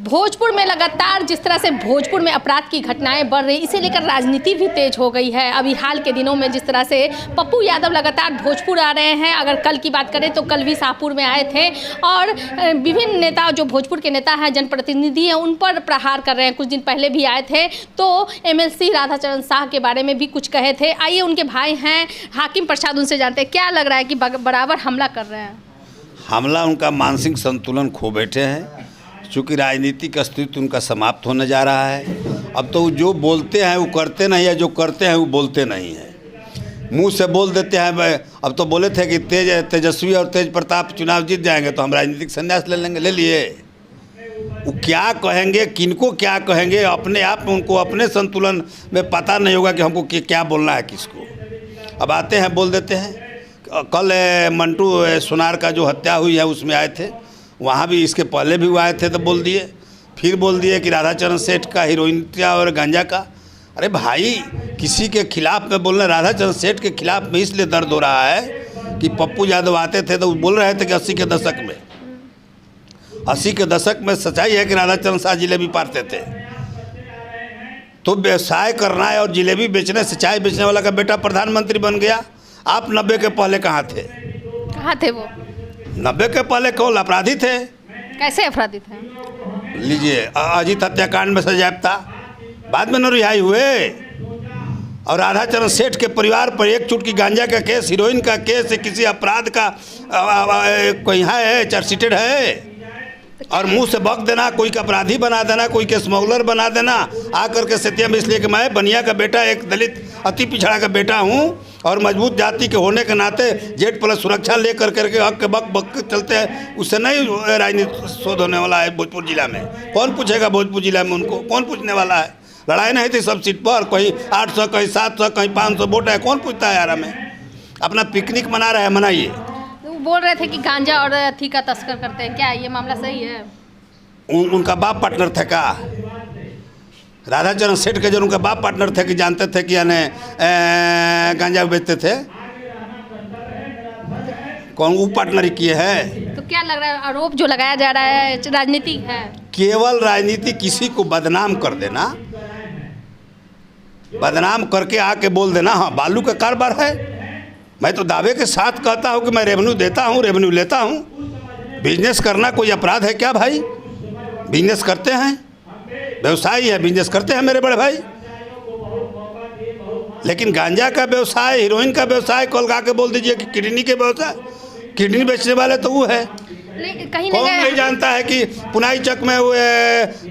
भोजपुर में लगातार जिस तरह से भोजपुर में अपराध की घटनाएं बढ़ रही, इसे लेकर राजनीति भी तेज हो गई है। अभी हाल के दिनों में जिस तरह से पप्पू यादव लगातार भोजपुर आ रहे हैं, अगर कल की बात करें तो कल भी शाहपुर में आए थे और विभिन्न नेता जो भोजपुर के नेता हैं, जनप्रतिनिधि हैं, उन पर प्रहार कर रहे हैं। कुछ दिन पहले भी आए थे तो MLC राधाचरण शाह के बारे में भी कुछ कहे थे। आइए उनके भाई हैं हाकिम प्रसाद, उनसे जानते हैं क्या लग रहा है कि बराबर हमला कर रहे हैं। हमला उनका मानसिक संतुलन खो बैठे हैं, चूँकि राजनीतिक अस्तित्व उनका समाप्त होने जा रहा है। अब तो जो बोलते हैं वो करते नहीं है, जो करते हैं वो बोलते नहीं हैं। मुंह से बोल देते हैं। अब तो बोले थे कि तेजस्वी और तेज प्रताप चुनाव जीत जाएंगे तो हम राजनीतिक संन्यास ले लेंगे, ले लिए। वो क्या कहेंगे, किनको क्या कहेंगे, अपने आप में उनको अपने संतुलन में पता नहीं होगा कि हमको क्या बोलना है किसको। अब आते हैं बोल देते हैं। कल मंटू सुनार का जो हत्या हुई है उसमें आए थे, वहाँ भी इसके पहले भी वो आए थे तो बोल दिए, फिर बोल दिए कि राधाचरण सेठ का हीरोइन और गांजा का। अरे भाई, किसी के खिलाफ में बोलना, राधाचरण सेठ के खिलाफ में इसलिए दर्द हो रहा है कि पप्पू यादव आते थे तो वो बोल रहे थे कि 80 के दशक में सच्चाई है कि राधाचरण शाह जिलेबी पारते थे। तो व्यवसाय करना है और जिलेबी बेचने से, चाय बेचने वाला का बेटा प्रधानमंत्री बन गया। आप 90 के पहले कहाँ थे? कहाँ थे वो? 90 के पहले कौन अपराधी थे? कैसे अपराधी थे? लीजिए, अजीत हत्याकांड में सजायाब था, बाद में न रिहाई हुए। और राधाचरण सेठ के परिवार पर एक चुटकी गांजा का केस, हीरोइन का केस, किसी अपराध का कोई है चार्जशीटेड है, और मुंह से बक देना, कोई का अपराधी बना देना, कोई के स्मगलर बना देना आकर के सत्या में। इसलिए कि मैं बनिया का बेटा, एक दलित अति पिछड़ा का बेटा हूँ और मजबूत जाति के होने के नाते Z+ सुरक्षा ले कर करके हक के बक चलते हैं। उससे नहीं राजनीति शोध होने वाला है भोजपुर जिला में। कौन पूछेगा भोजपुर जिला में? उनको कौन पूछने वाला है? लड़ाई नहीं थी सब सीट पर, कहीं 800, कहीं 700, कहीं 500 वोट है। कौन पूछता है यार? हमें अपना पिकनिक मना रहे हैं, मनाइए। बोल रहे थे कि गांजा और अथी का तस्कर करते हैं, क्या ये मामला सही है? उनका बाप पार्टनर था का? राधाचरण सेठ के जो उनका बाप पार्टनर थे कि जानते थे कि यानी गांजा बेचते थे? कौन वो पार्टनरी किए हैं? तो क्या लग रहा है, आरोप जो लगाया जा रहा है राजनीति है? केवल राजनीति, किसी को बदनाम कर देना, बदनाम करके आके बोल देना हाँ बालू का कारोबार है। मैं तो दावे के साथ कहता हूँ कि मैं रेवेन्यू देता हूँ, रेवेन्यू लेता हूँ। बिजनेस करना कोई अपराध है क्या भाई? बिजनेस करते हैं, व्यवसाय है, बिजनेस करते हैं मेरे बड़े भाई। लेकिन गांजा का व्यवसाय, हीरोइन का व्यवसाय कल गा के बोल दीजिए कि किडनी के व्यवसाय, किडनी बेचने वाले तो वो है। कहीं कौन नहीं जानता है कि पुनाई चक में वो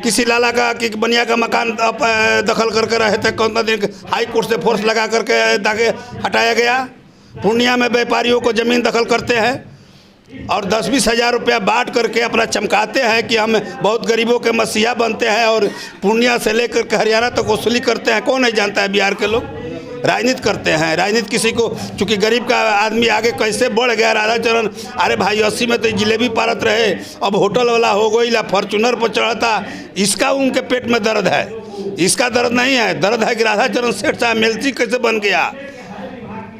किसी लाला का कि बनिया का मकान दखल करके रहे थे, कौन दिन हाई कोर्ट से फोर्स लगा करके दागे हटाया गया। पूर्णिया में व्यापारियों को ज़मीन दखल करते हैं और 10-20 हज़ार रुपया बांट करके अपना चमकाते हैं कि हम बहुत गरीबों के मसीहा बनते हैं और पूर्णिया से लेकर के हरियाणा तक वसूली करते हैं। कौन नहीं जानता है? बिहार के लोग राजनीति करते हैं। राजनीति किसी को, चूँकि गरीब का आदमी आगे कैसे बढ़ गया राधाचरण। अरे भाई, 80 में तो जिलेबी पारत रहे, अब होटल वाला हो गई, ला फॉर्चूनर पर चढ़ता। इसका उनके पेट में दर्द है, इसका दर्द नहीं है। दर्द है कि राधाचरण सेठ साहब MLC कैसे बन गया,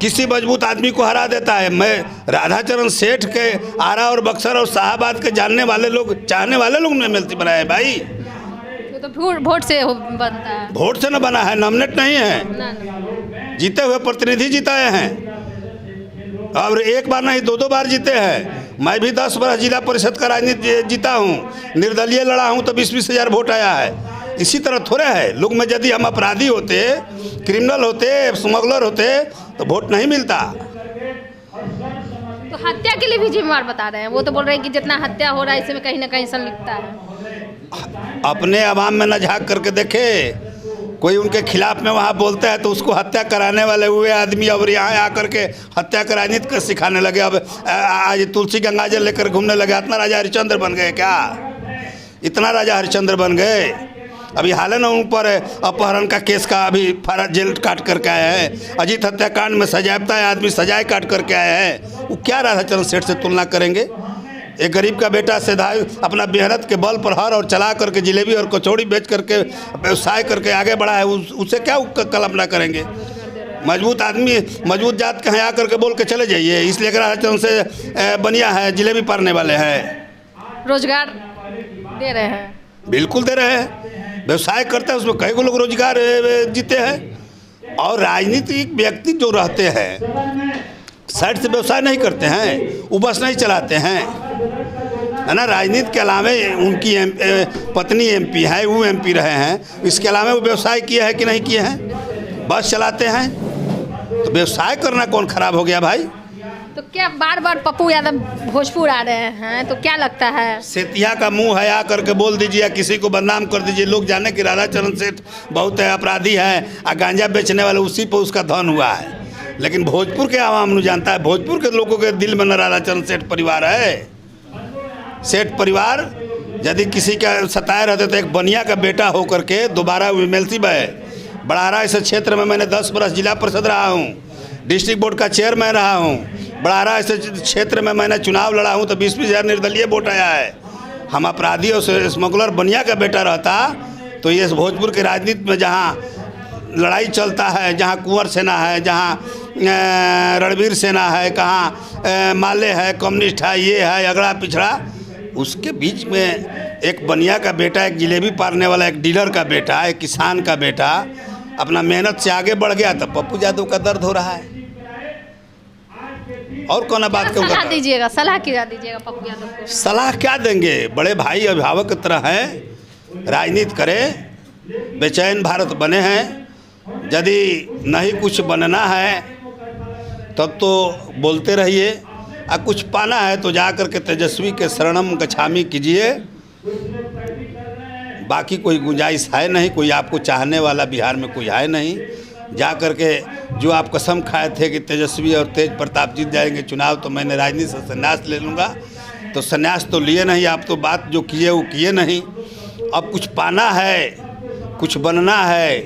किसी मजबूत आदमी को हरा देता है। मैं राधाचरण सेठ के आरा और बक्सर और शाहबाद के जानने वाले लोग, चाहने वाले लोग ने MLC बनाया है भाई। तो वोट से बनता है? वोट से न बना है, नॉमिनेट नहीं है। जीते हुए प्रतिनिधि जिताए हैं और एक बार नहीं 2-2 बार जीते हैं। मैं भी 10 बार जिला परिषद का राजनीति जीता हूँ, निर्दलीय लड़ा हूँ तो 20-20 हज़ार वोट आया है। इसी तरह थोड़े है लोग में, यदि हम अपराधी होते, क्रिमिनल होते, स्मगलर होते तो वोट नहीं मिलता। तो हत्या के लिए भी जिम्मेवार बता रहे हैं। वो तो बोल रहे हैं कि जितना हत्या हो रहा है इसमें कहीं ना कहीं संलिप्तता है। अपने आवाम में न झाँक करके देखे, कोई उनके खिलाफ में वहाँ बोलता है तो उसको हत्या कराने वाले हुए आदमी और यहाँ आकर के हत्या का राजनीति कर सिखाने लगे। अब आज तुलसी गंगाजल लेकर घूमने लगे। इतना राजा हरिश्चंद्र बन गए क्या? इतना राजा हरिश्चंद्र बन गए? अभी हाल न उन पर अपहरण का केस का अभी जेल काट करके आए हैं। अजीत हत्याकांड में सजायाबता है आदमी, सजाए काट करके आए हैं। वो क्या राधाचरण सेठ से तुलना करेंगे? एक गरीब का बेटा सीधा अपना मेहनत के बल पर हर और चला करके जिलेबी और कचौड़ी बेच करके व्यवसाय करके आगे बढ़ा है, उससे क्या कल्पना करेंगे? मजबूत आदमी, मजबूत जात के यहाँ आकर के बोल के चले जाइए। इसलिए राधाचरण से बनिया है, जिलेबी पारने वाले हैं, रोजगार दे रहे हैं। बिल्कुल दे रहे हैं। व्यवसाय करते हैं, उसमें कई को लोग रोजगार जीते हैं। और राजनीतिक व्यक्ति जो रहते हैं साइड से व्यवसाय नहीं करते हैं, वो बस नहीं चलाते हैं, है ना। राजनीति के अलावा उनकी पत्नी एमपी है, वो एमपी रहे हैं, इसके अलावा वो व्यवसाय किए हैं कि नहीं किए हैं, बस चलाते हैं। तो व्यवसाय करना कौन खराब हो गया भाई। तो क्या बार बार पप्पू यादव भोजपुर आ रहे हैं तो क्या लगता है? सेतिया का मुंह है, आ करके बोल दीजिए, किसी को बदनाम कर दीजिए। लोग जाने कि राधाचरण सेठ बहुत है अपराधी है, और गांजा बेचने वाले उसी पर उसका धन हुआ है। लेकिन भोजपुर के आवाम नहीं जानता है, भोजपुर के लोगों के दिल में न राधाचरण सेठ परिवार है। सेठ परिवार यदि किसी का सताए रहते तो एक बनिया का बेटा होकर के दोबारा एमएलसी बने। बड़ारा इस क्षेत्र में मैंने 10 बरस जिला परिषद रहा हूँ, डिस्ट्रिक्ट बोर्ड का चेयरमैन रहा हूँ। बड़ारा इस क्षेत्र में मैंने चुनाव लड़ा हूँ तो 20-20 हज़ार निर्दलीय वोट आया है। हम अपराधी और स्मगलर बनिया का बेटा रहता तो ये भोजपुर की राजनीति में जहाँ लड़ाई चलता है, जहाँ कुंवर सेना है, जहाँ रणवीर सेना है, कहाँ माले है, कम्युनिस्ट है, ये है अगड़ा पिछड़ा, उसके बीच में एक बनिया का बेटा, एक जिलेबी पारने वाला, एक डीलर का बेटा, एक किसान का बेटा अपना मेहनत से आगे बढ़ गया तो पप्पू यादव का दर्द हो रहा है। और कौन बात क्यों सलाह दीजिएगा, सलाह क्या दीजिएगा पप्पू यादव को? सलाह क्या देंगे, बड़े भाई अभिभावक की तरह हैं, राजनीति करें, बेचैन भारत बने हैं। यदि नहीं कुछ बनना है तब तो बोलते रहिए, और कुछ पाना है तो जा कर के तेजस्वी के शरणम गच्छामि कीजिए। बाकी कोई गुंजाइश है नहीं, कोई आपको चाहने वाला बिहार में कोई है नहीं। जा कर के जो आप कसम खाए थे कि तेजस्वी और तेज प्रताप जीत जाएंगे चुनाव तो मैंने राजनीति से संन्यास ले लूँगा, तो संन्यास तो लिए नहीं, आप तो बात जो किए वो किए नहीं। अब कुछ पाना है, कुछ बनना है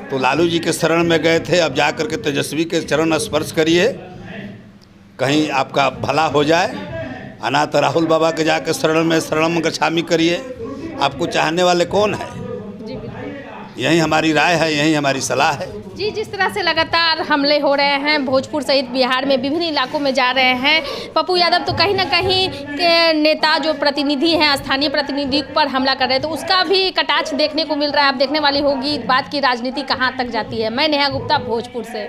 तो लालू जी के शरण में गए थे, अब जा कर के तेजस्वी के चरण स्पर्श करिए, कहीं आपका भला हो जाए। अनाथ राहुल बाबा के जाकर शरणम गच्छामि करिए। आपको चाहने वाले कौन है? यही हमारी राय है, यही हमारी सलाह है। जी, जिस तरह से लगातार हमले हो रहे हैं भोजपुर सहित बिहार में विभिन्न इलाकों में जा रहे हैं, पप्पू यादव तो कहीं ना कहीं के नेता जो प्रतिनिधि हैं स्थानीय प्रतिनिधि पर हमला कर रहे हैं, तो उसका भी कटाक्ष देखने को मिल रहा है। अब देखने वाली होगी बात की राजनीति कहाँ तक जाती है। मैं नेहा गुप्ता भोजपुर से।